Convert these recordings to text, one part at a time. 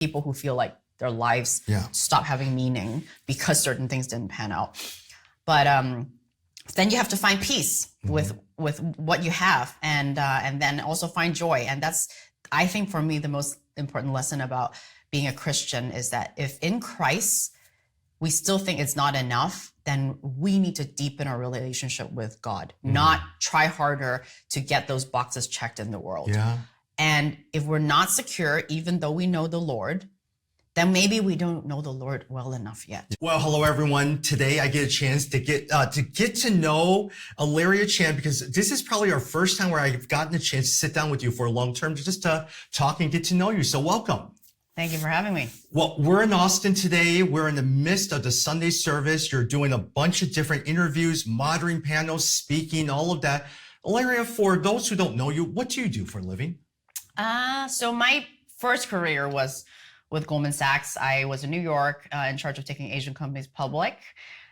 people who feel like their lives stop having meaning because certain things didn't pan out. But then you have to find peace with what you have, and then also find joy. And that's, I think, for me, the most important lesson about being a Christian is that if in Christ we still think it's not enough, then we need to deepen our relationship with God, not try harder to get those boxes checked in the world. Yeah. And if we're not secure, even though we know the Lord, then maybe we don't know the Lord well enough yet. Well, hello everyone. Today I get a chance to get to know Ilaria Chan, because this is probably our first time where I've gotten a chance to sit down with you for a long term to just talk and get to know you. So welcome. Thank you for having me. Well, we're in Austin today. We're in the midst of the Sunday service. You're doing a bunch of different interviews, moderating panels, speaking, all of that. Ilaria, for those who don't know you, what do you do for a living? So my first career was with Goldman Sachs. I was in New York in charge of taking Asian companies public.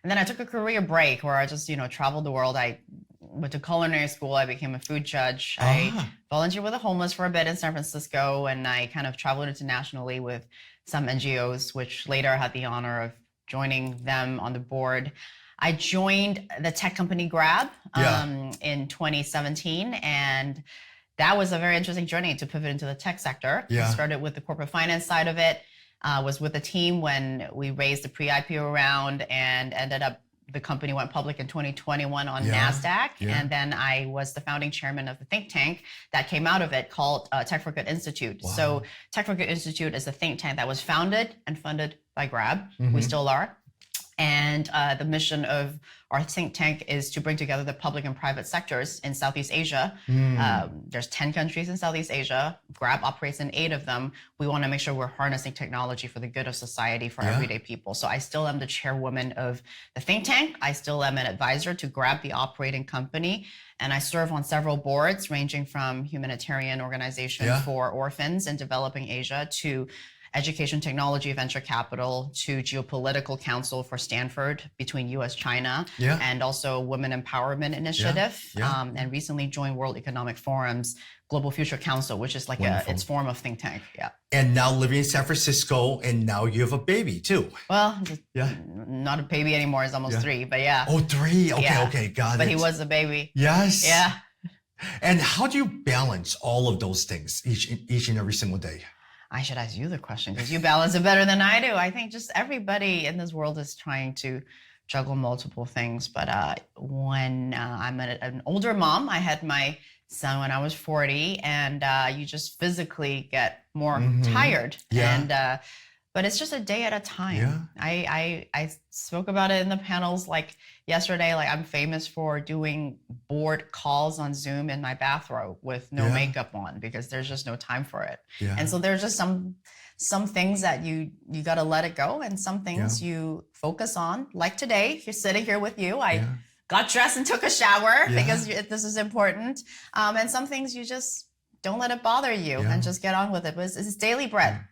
And then I took a career break where I just, traveled the world. I went to culinary school. I became a food judge. I volunteered with the homeless for a bit in San Francisco, and I kind of traveled internationally with some NGOs, which later I had the honor of joining them on the board. I joined the tech company Grab in 2017, and that was a very interesting journey to pivot into the tech sector. I started with the corporate finance side of it, was with the team when we raised the pre-IPO round, and ended up, the company went public in 2021 on NASDAQ. And then I was the founding chairman of the think tank that came out of it called Tech for Good Institute. Wow. So Tech for Good Institute is a think tank that was founded and funded by Grab. We still are. And the mission of our think tank is to bring together the public and private sectors in Southeast Asia. There's 10 countries in Southeast Asia. Grab operates in 8 of them. We want to make sure we're harnessing technology for the good of society for everyday people. So I still am the chairwoman of the think tank. I still am an advisor to Grab, the operating company. And I serve on several boards, ranging from humanitarian organization for orphans in developing Asia to education, technology, venture capital, to geopolitical council for Stanford between U.S. China, and also Women Empowerment Initiative, and recently joined World Economic Forum's Global Future Council, which is like its form of think tank. And now living in San Francisco, and now you have a baby too. Well, not a baby anymore. He's almost 3, but Oh, 3. Okay, got it. But he was a baby. Yes. Yeah. And how do you balance all of those things each and every single day? I should ask you the question, because you balance it better than I do. I think just everybody in this world is trying to juggle multiple things. But when I'm an older mom, I had my son when I was 40, and you just physically get more tired. But it's just a day at a time. I spoke about it in the panels like yesterday. Like, I'm famous for doing board calls on Zoom in my bathrobe with no makeup on, because there's just no time for it. And so there's just some things that you got to let it go, and some things you focus on. Like today, you're sitting here with you. I got dressed and took a shower because this is important. And some things you just don't let it bother you and just get on with it. But it's daily bread.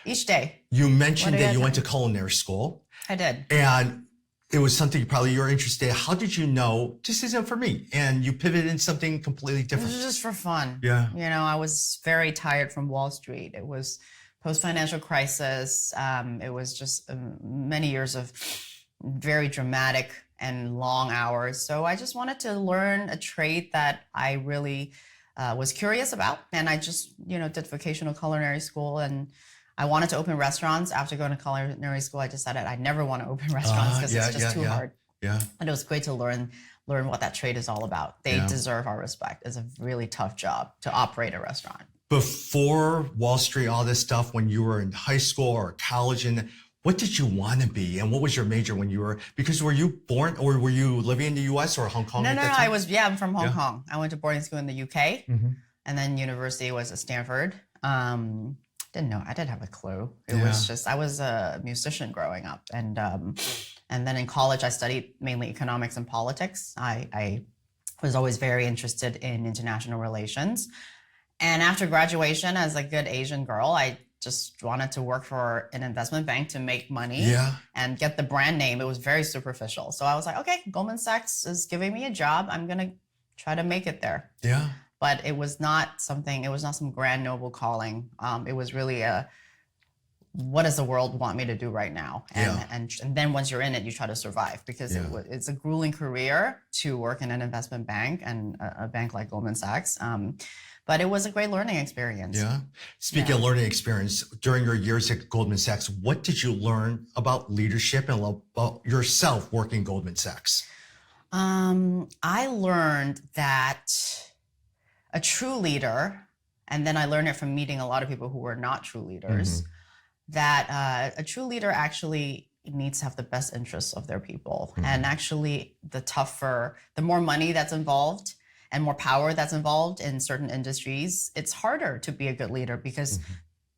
Each day. You mentioned that you went to culinary school. I did. And it was something probably you're interested in. How did you know this isn't for me? And you pivoted into something completely different. It was just for fun. I was very tired from Wall Street. It was post-financial crisis. It was just many years of very dramatic and long hours. So I just wanted to learn a trade that I really was curious about. And I just, did vocational culinary school, and I wanted to open restaurants. After going to culinary school, I decided I never want to open restaurants because it's just too hard. And it was great to learn what that trade is all about. They deserve our respect. It's a really tough job to operate a restaurant. Before Wall Street, all this stuff, when you were in high school or college, and what did you want to be? And what was your major when you were, because were you born, or were you living in the US or Hong Kong at that time? I'm from Hong Kong. I went to boarding school in the UK, and then university was at Stanford. Didn't know. I didn't have a clue. It was just, I was a musician growing up. And then in college, I studied mainly economics and politics. I was always very interested in international relations. And after graduation, as a good Asian girl, I just wanted to work for an investment bank to make money and get the brand name. It was very superficial. So I was like, okay, Goldman Sachs is giving me a job. I'm going to try to make it there. But it was not some grand noble calling. It was really what does the world want me to do right now? Yeah. And then once you're in it, you try to survive, because it's a grueling career to work in an investment bank and a bank like Goldman Sachs. But it was a great learning experience. Yeah. Speaking of learning experience, during your years at Goldman Sachs, what did you learn about leadership and about yourself working Goldman Sachs? I learned that a true leader, and then I learned it from meeting a lot of people who were not true leaders, that a true leader actually needs to have the best interests of their people. And actually, the more money that's involved and more power that's involved in certain industries, it's harder to be a good leader, because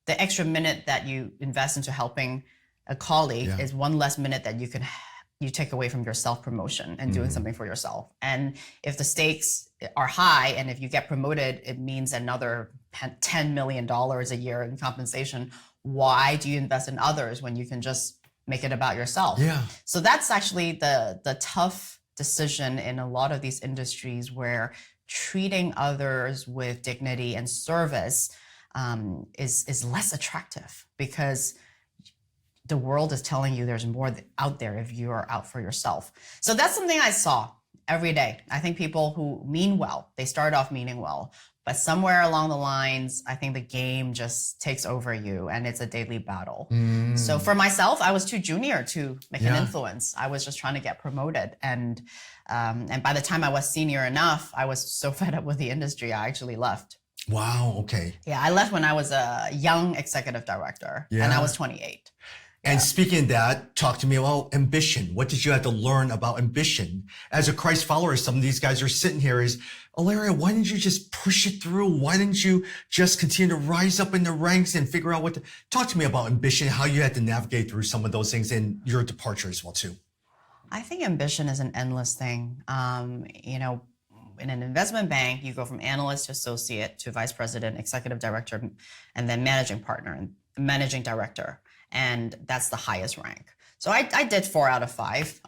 the extra minute that you invest into helping a colleague is one less minute that you take away from your self-promotion and doing something for yourself. And if the stakes are high, and if you get promoted, it means another $10 million a year in compensation. Why do you invest in others when you can just make it about yourself? Yeah. So that's actually the tough decision in a lot of these industries, where treating others with dignity and service is less attractive, because the world is telling you there's more out there if you are out for yourself. So that's something I saw every day. I think people who mean well, they start off meaning well, but somewhere along the lines, I think the game just takes over you, and it's a daily battle. So for myself, I was too junior to make an influence. I was just trying to get promoted. And by the time I was senior enough, I was so fed up with the industry, I actually left. Wow, okay. Yeah, I left when I was a young executive director, and I was 28. And speaking of that, talk to me about ambition. What did you have to learn about ambition? As a Christ follower, some of these guys are sitting here is, Ilaria, why didn't you just push it through? Why didn't you just continue to rise up in the ranks and figure out talk to me about ambition, how you had to navigate through some of those things and your departure as well too. I think ambition is an endless thing. In an investment bank, you go from analyst to associate to vice president, executive director, and then managing partner and managing director. And that's the highest rank. So I did 4 out of 5.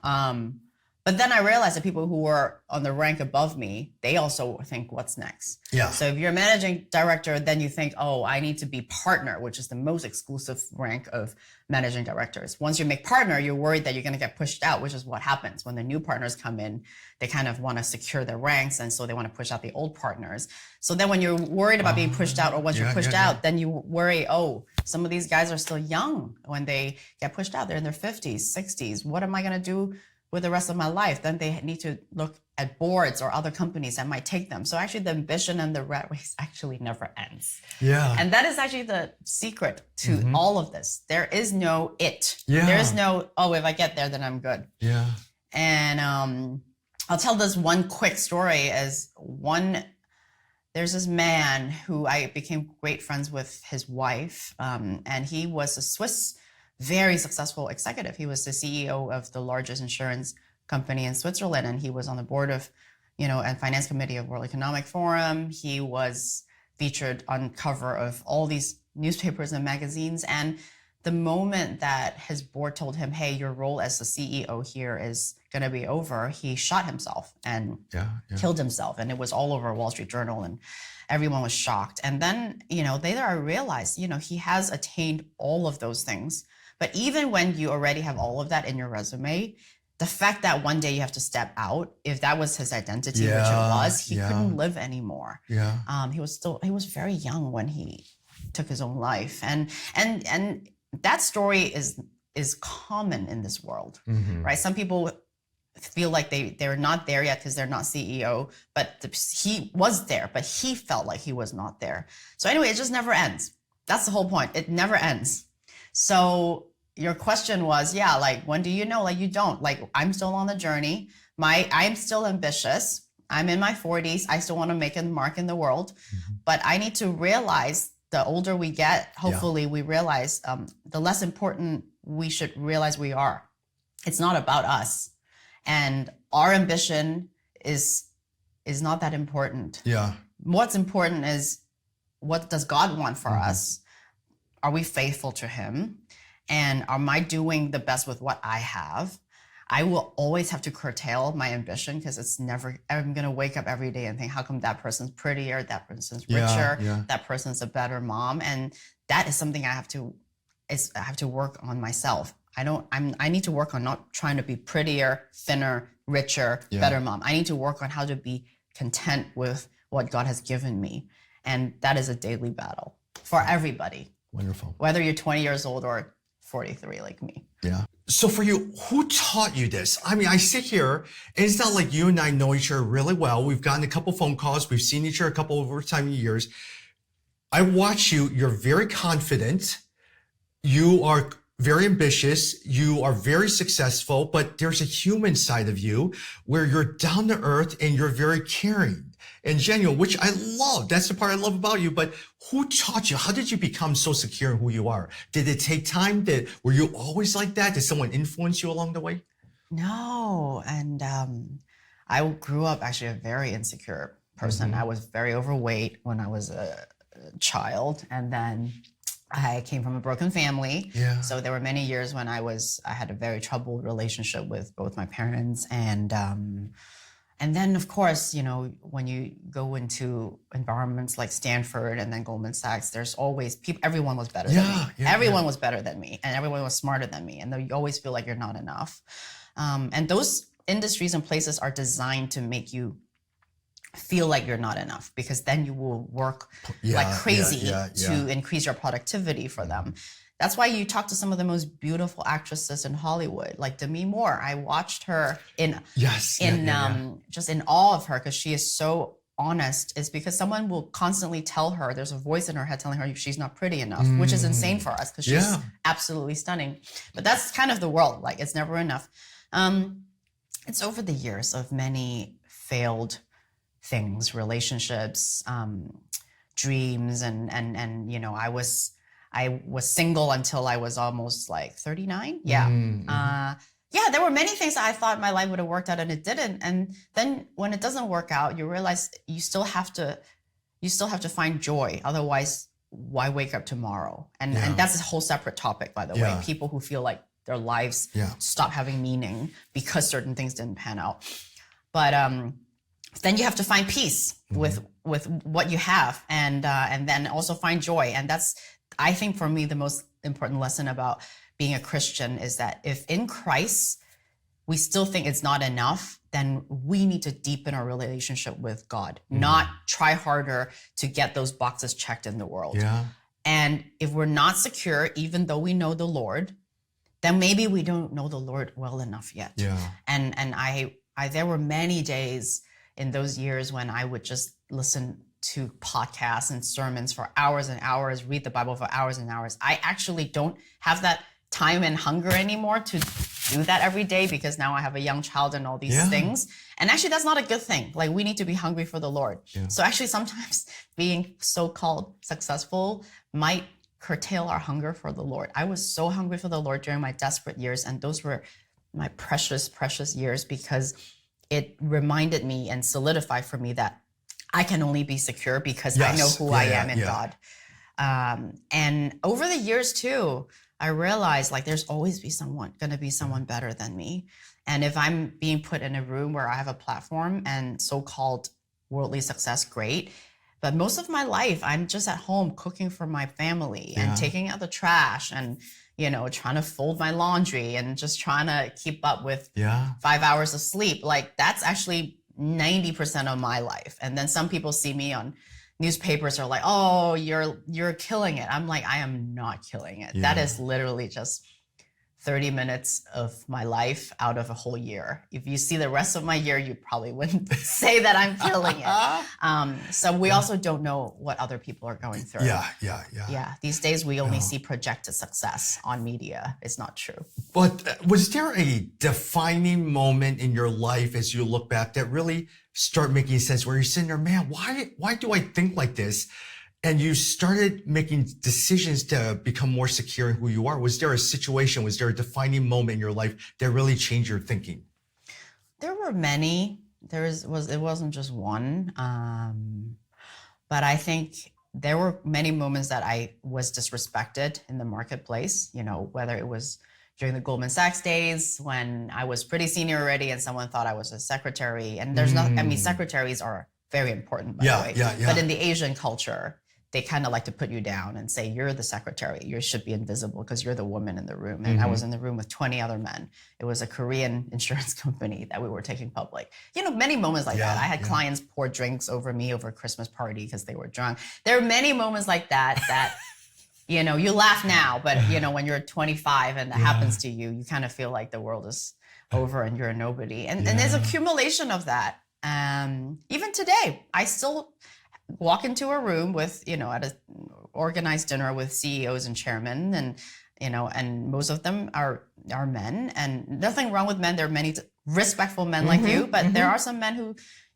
But then I realized that people who were on the rank above me, they also think, what's next? Yeah. So if you're a managing director, then you think, oh, I need to be partner, which is the most exclusive rank of managing directors. Once you make partner, you're worried that you're going to get pushed out, which is what happens when the new partners come in. They kind of want to secure their ranks, and so they want to push out the old partners. So then when you're worried about being pushed out, or once you're pushed out, then you worry, oh, some of these guys are still young when they get pushed out. They're in their 50s, 60s. What am I going to do with the rest of my life? Then they need to look at boards or other companies that might take them. So actually the ambition and the rat race actually never ends. Yeah. And that is actually the secret to all of this. There is no it. Yeah. There is no, oh, if I get there, then I'm good. Yeah. And I'll tell this one quick story there's this man who I became great friends with his wife, and he was a Swiss, very successful executive. He was the CEO of the largest insurance company in Switzerland, and he was on the board of, and finance committee of World Economic Forum. He was featured on cover of all these newspapers and magazines. And the moment that his board told him, hey, your role as the CEO here is going to be over, he shot himself and killed himself. And it was all over Wall Street Journal, and everyone was shocked. And then, later I realized, he has attained all of those things. But even when you already have all of that in your resume, the fact that one day you have to step out, if that was his identity, which it was, he couldn't live anymore. Yeah. He was very young when he took his own life. And that story is common in this world, right? Some people feel like they're not there yet because they're not CEO, but he was there, but he felt like he was not there. So anyway, it just never ends. That's the whole point. It never ends. So your question was, when do you know? You don't. I'm still on the journey. I'm still ambitious. I'm in my 40s. I still want to make a mark in the world, but I need to realize the older we get, hopefully we realize the less important we should realize we are. It's not about us. And our ambition is not that important. Yeah. What's important is, what does God want for us? Are we faithful to him? And am I doing the best with what I have? I will always have to curtail my ambition, because I'm going to wake up every day and think, how come that person's prettier, that person's richer, that person's a better mom? And that is something I have to I have to work on myself. I need to work on not trying to be prettier, thinner, richer, better mom. I need to work on how to be content with what God has given me. And that is a daily battle for everybody. Wonderful. Whether you're 20 years old or 43 like me. Yeah. So for you, who taught you this? I mean, I sit here and it's not like you and I know each other really well. We've gotten a couple phone calls. We've seen each other a couple over time of years. I watch you. You're very confident. You are very ambitious. You are very successful, but there's a human side of you where you're down to earth and you're very caring and genuine, which I love. That's the part I love about you. But who taught you? How did you become so secure in who you are? Did it take time? Were you always like that? Did someone influence you along the way? No. And I grew up actually a very insecure person. I was very overweight when I was a child. And then I came from a broken family. Yeah. So there were many years when I had a very troubled relationship with both my parents. And then, of course, you know, when you go into environments like Stanford and then Goldman Sachs, there's always people, everyone was better than me. Everyone was better than me and everyone was smarter than me. And you always feel like you're not enough. And those industries and places are designed to make you feel like you're not enough, because then you will work like crazy to increase your productivity for them. That's why you talk to some of the most beautiful actresses in Hollywood, like Demi Moore. I watched her just in awe of her, because she is so honest. It's because someone will constantly tell her, there's a voice in her head telling her she's not pretty enough, which is insane for us because she's absolutely stunning. But that's kind of the world, like it's never enough. It's over the years of many failed things, relationships, dreams, and you know, I was single until I was almost like 39. There were many things that I thought my life would have worked out and it didn't. And then when it doesn't work out, you realize you still have to find joy. Otherwise, why wake up tomorrow? And that's a whole separate topic, by the way. People who feel like their lives stop having meaning because certain things didn't pan out. But then you have to find peace with what you have, and then also find joy. And that's, I think, for me, the most important lesson about being a Christian is that if in Christ we still think it's not enough, then we need to deepen our relationship with God, not try harder to get those boxes checked in the world. And if we're not secure, even though we know the Lord, then maybe we don't know the Lord well enough yet. And I there were many days in those years when I would just listen to podcasts and sermons for hours and hours, read the Bible for hours and hours. I actually don't have that time and hunger anymore to do that every day, because now I have a young child and all these things. And actually, that's not a good thing. Like, we need to be hungry for the Lord. So actually, sometimes being so-called successful might curtail our hunger for the Lord. I was so hungry for the Lord during my desperate years, and those were my precious, precious years, because it reminded me and solidified for me that I can only be secure because I know who I am in God. And over the years too, I realized like there's always going to be someone better than me. And if I'm being put in a room where I have a platform and so-called worldly success, great. But most of my life, I'm just at home cooking for my family and taking out the trash and, you know, trying to fold my laundry and just trying to keep up with 5 hours of sleep. Like, that's actually 90% of my life. And then some people see me on newspapers are like, oh, you're killing it. I'm like, I am not killing it. That is literally just 30 minutes of my life out of a whole year. If you see the rest of my year, you probably wouldn't say that I'm killing it. So we also don't know what other people are going through. Yeah. These days, we only see projected success on media. It's not true. But was there a defining moment in your life as you look back that really start making sense, where you're sitting there, man, why do I think like this? And you started making decisions to become more secure in who you are. Was there a situation, was there a defining moment in your life that really changed your thinking? There were many. It wasn't just one. But I think there were many moments that I was disrespected in the marketplace, you know, whether it was during the Goldman Sachs days when I was pretty senior already and someone thought I was a secretary. And there's not, I mean, secretaries are very important, by the way. But in the Asian culture, they kind of like to put you down and say, you're the secretary. You should be invisible because you're the woman in the room. And I was in the room with 20 other men. It was a Korean insurance company that we were taking public. Many moments like that. I had clients pour drinks over me over a Christmas party because they were drunk. There are many moments like that, you laugh now, but when you're 25 and that happens to you, you kind of feel like the world is over and you're a nobody. And there's accumulation of that. Even today, I still walk into a room with, at an organized dinner with CEOs and chairmen, and most of them are men, and nothing wrong with men. There are many respectful men like you, but there are some men who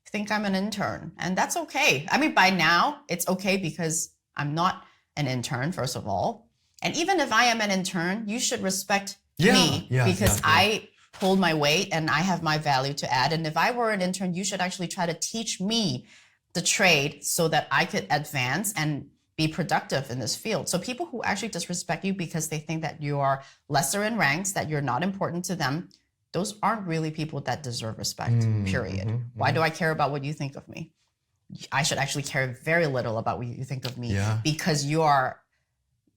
think I'm an intern, and that's okay. I mean, by now it's okay because I'm not an intern, first of all. And even if I am an intern, you should respect me because I pulled my weight and I have my value to add. And if I were an intern, you should actually try to teach me the trade so that I could advance and be productive in this field. So people who actually disrespect you because they think that you are lesser in ranks, that you're not important to them, those aren't really people that deserve respect, period. Why do I care about what you think of me? I should actually care very little about what you think of me because you're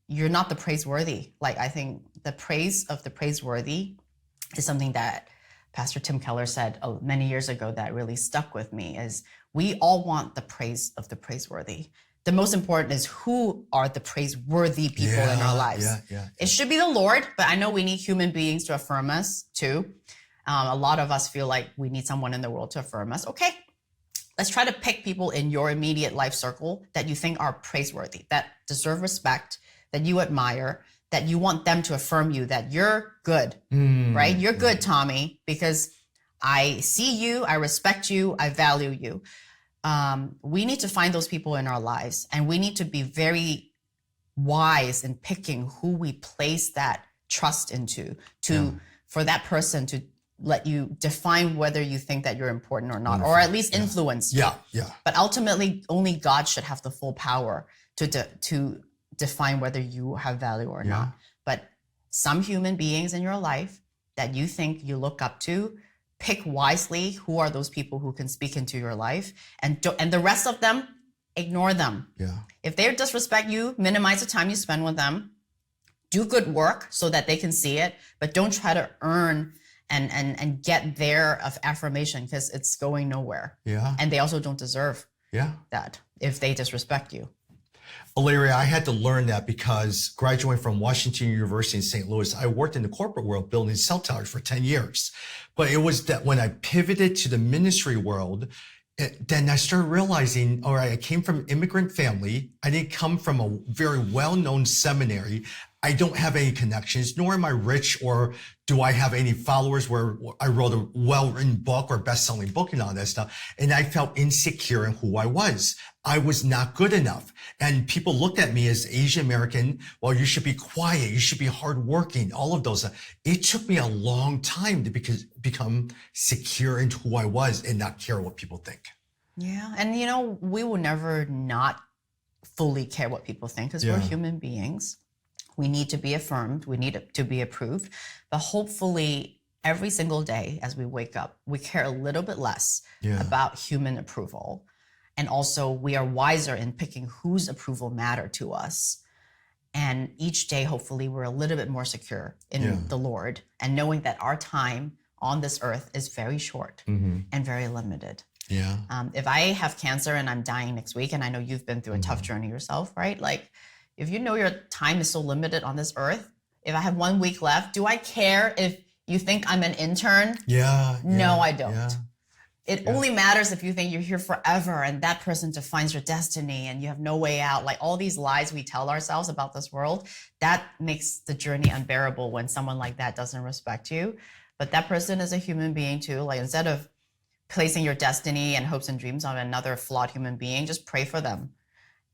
not the praiseworthy. Like, I think the praise of the praiseworthy is something that Pastor Tim Keller said many years ago that really stuck with me, is we all want the praise of the praiseworthy. The most important is who are the praiseworthy people in our lives. It should be the Lord, but I know we need human beings to affirm us too. A lot of us feel like we need someone in the world to affirm us. Okay, let's try to pick people in your immediate life circle that you think are praiseworthy, that deserve respect, that you admire, that you want them to affirm you, that you're good, right? You're good, Tommy, because I see you, I respect you, I value you. We need to find those people in our lives, and we need to be very wise in picking who we place that trust into, for that person to let you define whether you think that you're important or not, or at least influence you. But ultimately, only God should have the full power to define whether you have value or not. But some human beings in your life that you think you look up to, pick wisely who are those people who can speak into your life, and the rest of them, ignore them. If they disrespect you, minimize the time you spend with them. Do good work so that they can see it, but don't try to earn and get their affirmation, because it's going nowhere. And they also don't deserve that if they disrespect you. Ilaria, I had to learn that because graduating from Washington University in St. Louis, I worked in the corporate world building cell towers for 10 years. But it was that when I pivoted to the ministry world, then I started realizing, all right, I came from an immigrant family. I didn't come from a very well-known seminary. I don't have any connections, nor am I rich, or do I have any followers where I wrote a well-written book or best-selling book and all that stuff. And I felt insecure in who I was. I was not good enough. And people looked at me as Asian American. Well, you should be quiet. You should be hardworking. All of those. It took me a long time to become secure in who I was and not care what people think. Yeah. And we will never not fully care what people think, because we're human beings. We need to be affirmed. We need to be approved. But hopefully every single day as we wake up, we care a little bit less about human approval. And also we are wiser in picking whose approval matter to us. And each day, hopefully, we're a little bit more secure in the Lord, and knowing that our time on this earth is very short and very limited. If I have cancer and I'm dying next week, and I know you've been through a tough journey yourself, right? Like, if you know your time is so limited on this earth, if I have 1 week left, do I care if you think I'm an intern? No, I don't. It only matters if you think you're here forever and that person defines your destiny and you have no way out. Like, all these lies we tell ourselves about this world, that makes the journey unbearable when someone like that doesn't respect you. But that person is a human being too. Like, instead of placing your destiny and hopes and dreams on another flawed human being, just pray for them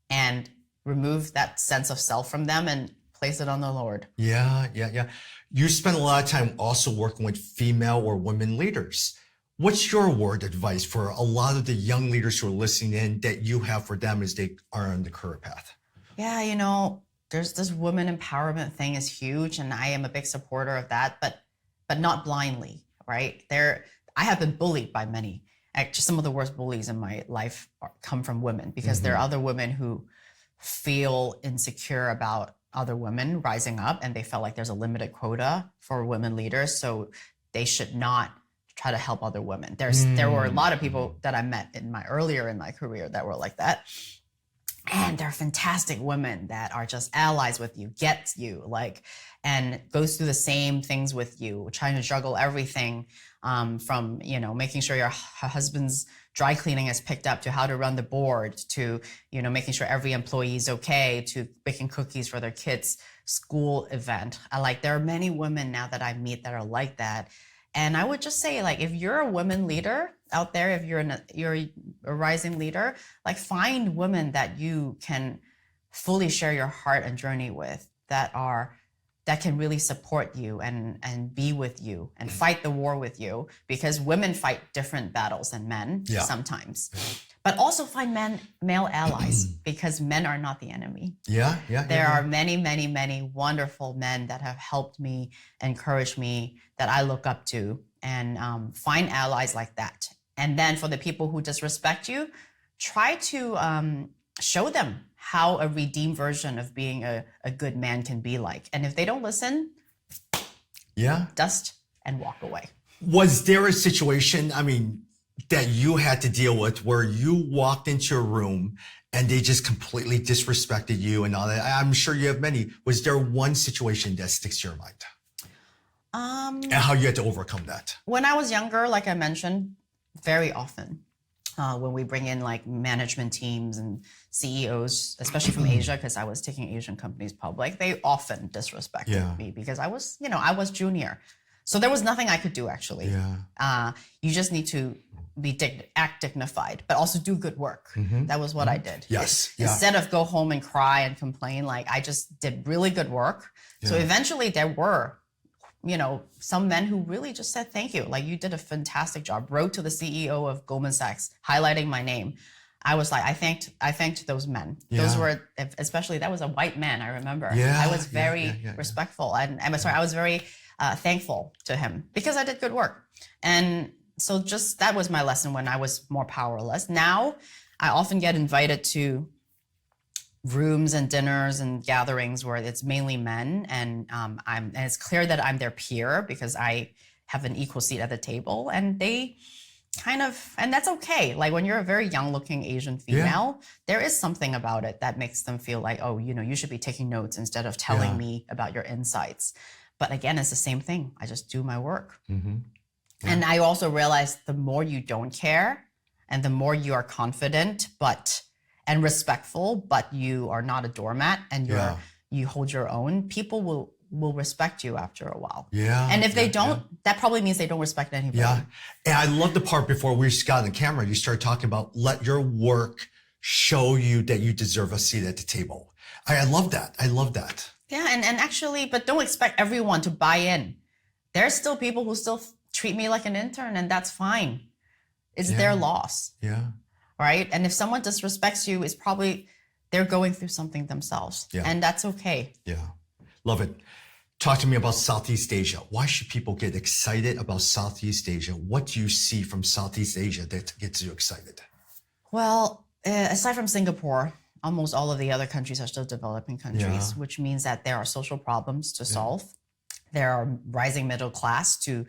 and remove that sense of self from them and place it on the Lord. You spend a lot of time also working with female or women leaders. What's your word of advice for a lot of the young leaders who are listening in that you have for them as they are on the career path? There's this women empowerment thing is huge, and I am a big supporter of that, but not blindly, right? I have been bullied by many. Actually, some of the worst bullies in my life come from women, because there are other women who feel insecure about other women rising up, and they felt like there's a limited quota for women leaders, so they should not try to help other women. There were a lot of people that I met earlier in my career that were like that. And they're fantastic women that are just allies with you, gets you, like, and goes through the same things with you, trying to juggle everything from, making sure your husband's dry cleaning is picked up, to how to run the board, to, making sure every employee is okay, to baking cookies for their kids' school event. There are many women now that I meet that are like that. And I would just say, like, if you're a women leader out there, if you're a rising leader, like, find women that you can fully share your heart and journey with, that can really support you and be with you and fight the war with you, because women fight different battles than men sometimes. But also find male allies, because men are not the enemy. There are many, many, many wonderful men that have helped me, encouraged me, that I look up to, and find allies like that. And then for the people who disrespect you, try to show them how a redeemed version of being a good man can be like. And if they don't listen, dust and walk away. Was there a situation, that you had to deal with where you walked into a room and they just completely disrespected you and all that? I'm sure you have many. Was there one situation that sticks to your mind? And how you had to overcome that? When I was younger, like I mentioned, very often, when we bring in like management teams and CEOs, especially from Asia, because I was taking Asian companies public, they often disrespected me because I was junior. So there was nothing I could do, actually. You just need to act dignified, but also do good work. That was what I did. Instead of go home and cry and complain, like, I just did really good work. So eventually there were, some men who really just said, thank you. Like, you did a fantastic job. Wrote to the CEO of Goldman Sachs, highlighting my name. I was like, I thanked those men. Those were, especially, that was a white man, I remember. I was very respectful. And I was very thankful to him because I did good work. And so just that was my lesson when I was more powerless. Now, I often get invited to rooms and dinners and gatherings where it's mainly men, and it's clear that I'm their peer because I have an equal seat at the table, and they and that's okay. Like, when you're a very young-looking Asian female, there is something about it that makes them feel like, oh, you should be taking notes instead of telling me about your insights. But again, it's the same thing. I just do my work. And I also realized the more you don't care and the more you are confident and respectful, but you are not a doormat and you hold your own, people will respect you after a while. And if they don't, that probably means they don't respect anybody. And I love the part before we got on the camera, you started talking about let your work show you that you deserve a seat at the table. I love that. I love that. Yeah, and actually, but don't expect everyone to buy in. There's still people who still treat me like an intern, and that's fine. It's their loss. Right? And if someone disrespects you, it's probably they're going through something themselves. And that's okay. Love it. Talk to me about Southeast Asia. Why should people get excited about Southeast Asia? What do you see from Southeast Asia that gets you excited? Well, aside from Singapore, almost all of the other countries are still developing countries, which means that there are social problems to solve. There are rising middle class to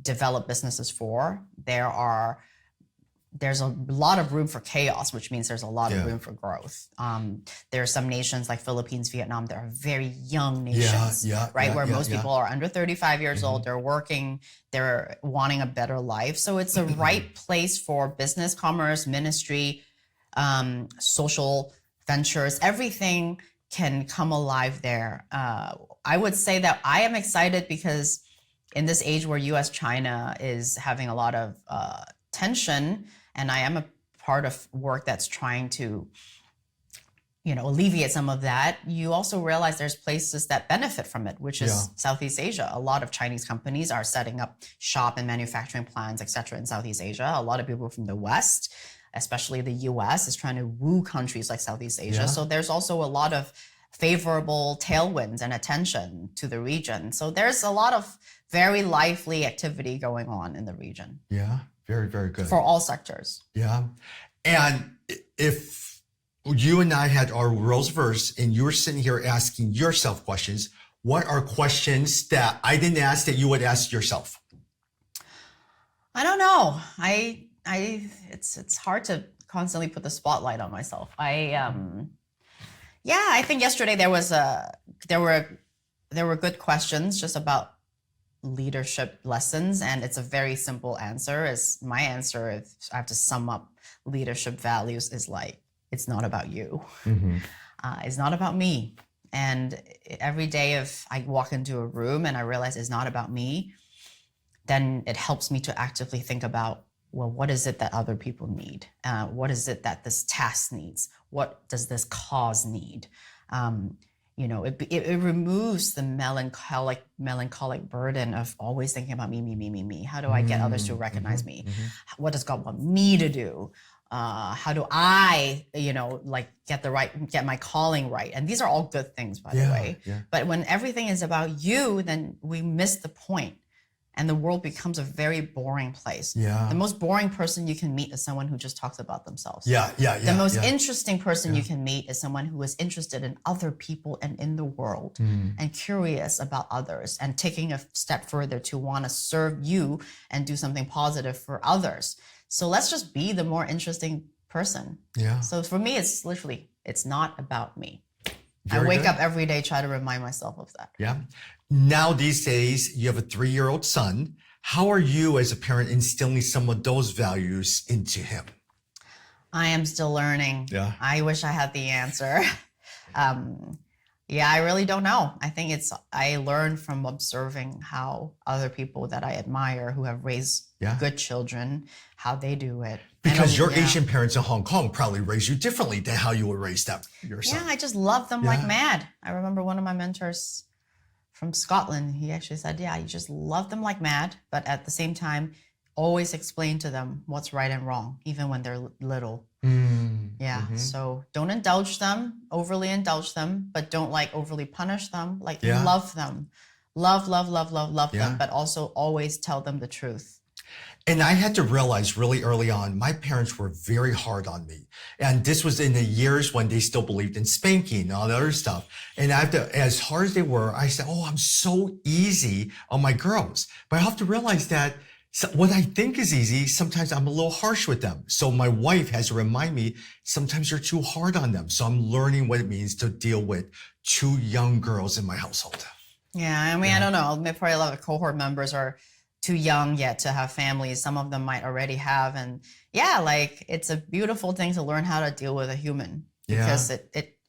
develop businesses for. There's a lot of room for chaos, which means there's a lot of room for growth. There are some nations like Philippines, Vietnam, that are very young nations, where most people are under 35 years old. They're working, they're wanting a better life. So it's a right place for business, commerce, ministry, social ventures. Everything can come alive there. I would say that I am excited because in this age where US-China is having a lot of tension, and I am a part of work that's trying to, alleviate some of that, you also realize there's places that benefit from it, which is Southeast Asia. A lot of Chinese companies are setting up shop and manufacturing plants, et cetera, in Southeast Asia. A lot of people from the West, especially the US, is trying to woo countries like Southeast Asia. So there's also a lot of favorable tailwinds and attention to the region. So there's a lot of very lively activity going on in the region. Very, very good. For all sectors. And if you and I had our roles reversed, and you were sitting here asking yourself questions. What are questions that I didn't ask that you would ask yourself? I don't know. It's hard to constantly put the spotlight on myself. I think yesterday there were good questions just about leadership lessons, and it's a very simple answer. Is my answer, if I have to sum up leadership values, is like, it's not about you. It's not about me. And every day if I walk into a room and I realize it's not about me, then it helps me to actively think about, well, what is it that other people need? What is it that this task needs? What does this cause need? It removes the melancholic burden of always thinking about me. How do I get others to recognize me? What does God want me to do? How do I, get my calling right? And these are all good things, by the way. Yeah. But when everything is about you, then we miss the point. And the world becomes a very boring place. Yeah. The most boring person you can meet is someone who just talks about themselves. The most interesting person you can meet is someone who is interested in other people and in the world and curious about others and taking a step further to want to serve you and do something positive for others. So let's just be the more interesting person. Yeah. So for me, it's literally, it's not about me. Very I wake good. up every day, try to remind myself of that. Yeah. Now, these days, you have a 3-year-old son. How are you as a parent instilling some of those values into him? I am still learning. Yeah. I wish I had the answer. I really don't know. I think I learned from observing how other people that I admire who have raised good children, how they do it. Because your Asian parents in Hong Kong probably raised you differently than how you would raise them your son. Yeah, I just love them like mad. I remember one of my mentors from Scotland, he actually said, you just love them like mad, but at the same time, always explain to them what's right and wrong, even when they're little. So don't overly indulge them, but don't overly punish them. Love them. Love them, but also always tell them the truth. And I had to realize really early on, my parents were very hard on me. And this was in the years when they still believed in spanking and all the other stuff. And as hard as they were, I said, I'm so easy on my girls. But I have to realize that what I think is easy, sometimes I'm a little harsh with them. So my wife has to remind me, sometimes you're too hard on them. So I'm learning what it means to deal with 2 young girls in my household. Yeah, I mean, I don't know. Probably a lot of cohort members are too young yet to have families. Some of them might already have. And it's a beautiful thing to learn how to deal with a human because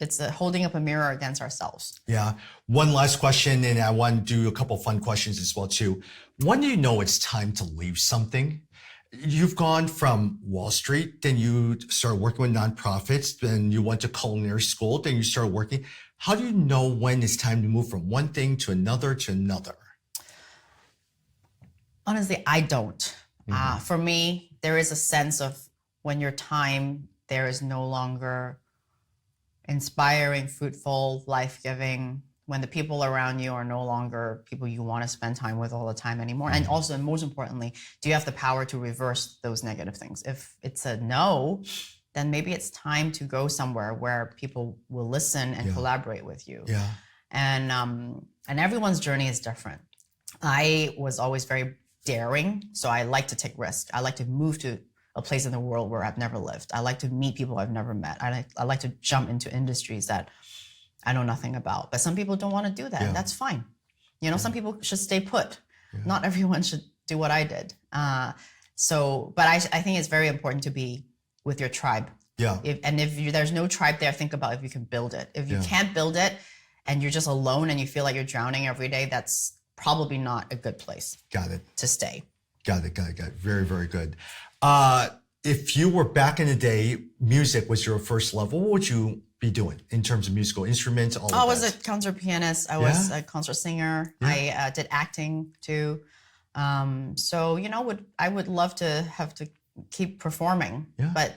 it's holding up a mirror against ourselves. Yeah. One last question, and I want to do a couple fun questions as well too. When do you know it's time to leave something? You've gone from Wall Street, then you started working with nonprofits, then you went to culinary school, then you started working. How do you know when it's time to move from one thing to another to another? Honestly, I don't. For me, there is a sense of when your time there is no longer inspiring, fruitful, life-giving, when the people around you are no longer people you want to spend time with all the time anymore. And also, most importantly, do you have the power to reverse those negative things? If it's a no, then maybe it's time to go somewhere where people will listen and collaborate with you. Yeah. And everyone's journey is different. I was always very daring, so I like to take risks. I like to move to a place in the world where I've never lived. I like to meet people I've never met. I like to jump into industries that I know nothing about. But some people don't want to do that. And that's fine. Some people should stay put. Not everyone should do what I did. But I think it's very important to be with your tribe. Yeah. If there's no tribe there, think about if you can build it. If you can't build it and you're just alone and you feel like you're drowning every day, that's probably not a good place. To stay. Got it. Very, very good. If you were back in the day, music was your first love, what would you be doing in terms of musical instruments? I was a concert pianist. I was a concert singer. I did acting too. So, I would love to have to keep performing. But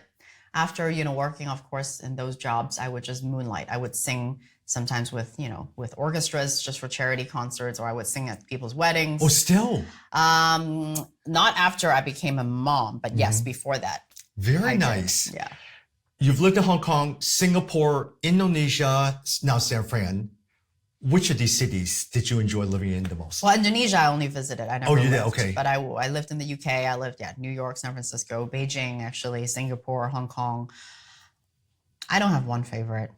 after, working, of course, in those jobs, I would just moonlight. I would sing sometimes with orchestras just for charity concerts, or I would sing at people's weddings. Oh, still? Not after I became a mom, but yes, before that. Very nice. Yeah. You've lived in Hong Kong, Singapore, Indonesia, now San Fran. Which of these cities did you enjoy living in the most? Well, Indonesia, I only visited. I never Oh, you did? lived. Okay. But I lived in the UK. I lived, New York, San Francisco, Beijing, actually, Singapore, Hong Kong. I don't have one favorite.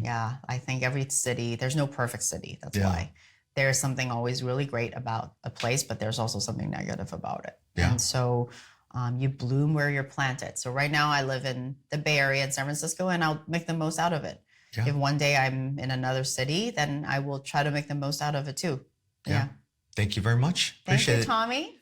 Yeah, I think every city, there's no perfect city. That's why. There's something always really great about a place, but there's also something negative about it. Yeah. And so you bloom where you're planted. So right now I live in the Bay Area in San Francisco, and I'll make the most out of it. Yeah. If one day I'm in another city, then I will try to make the most out of it too. Yeah. Thank you very much. Thank Appreciate you, it. Tommy.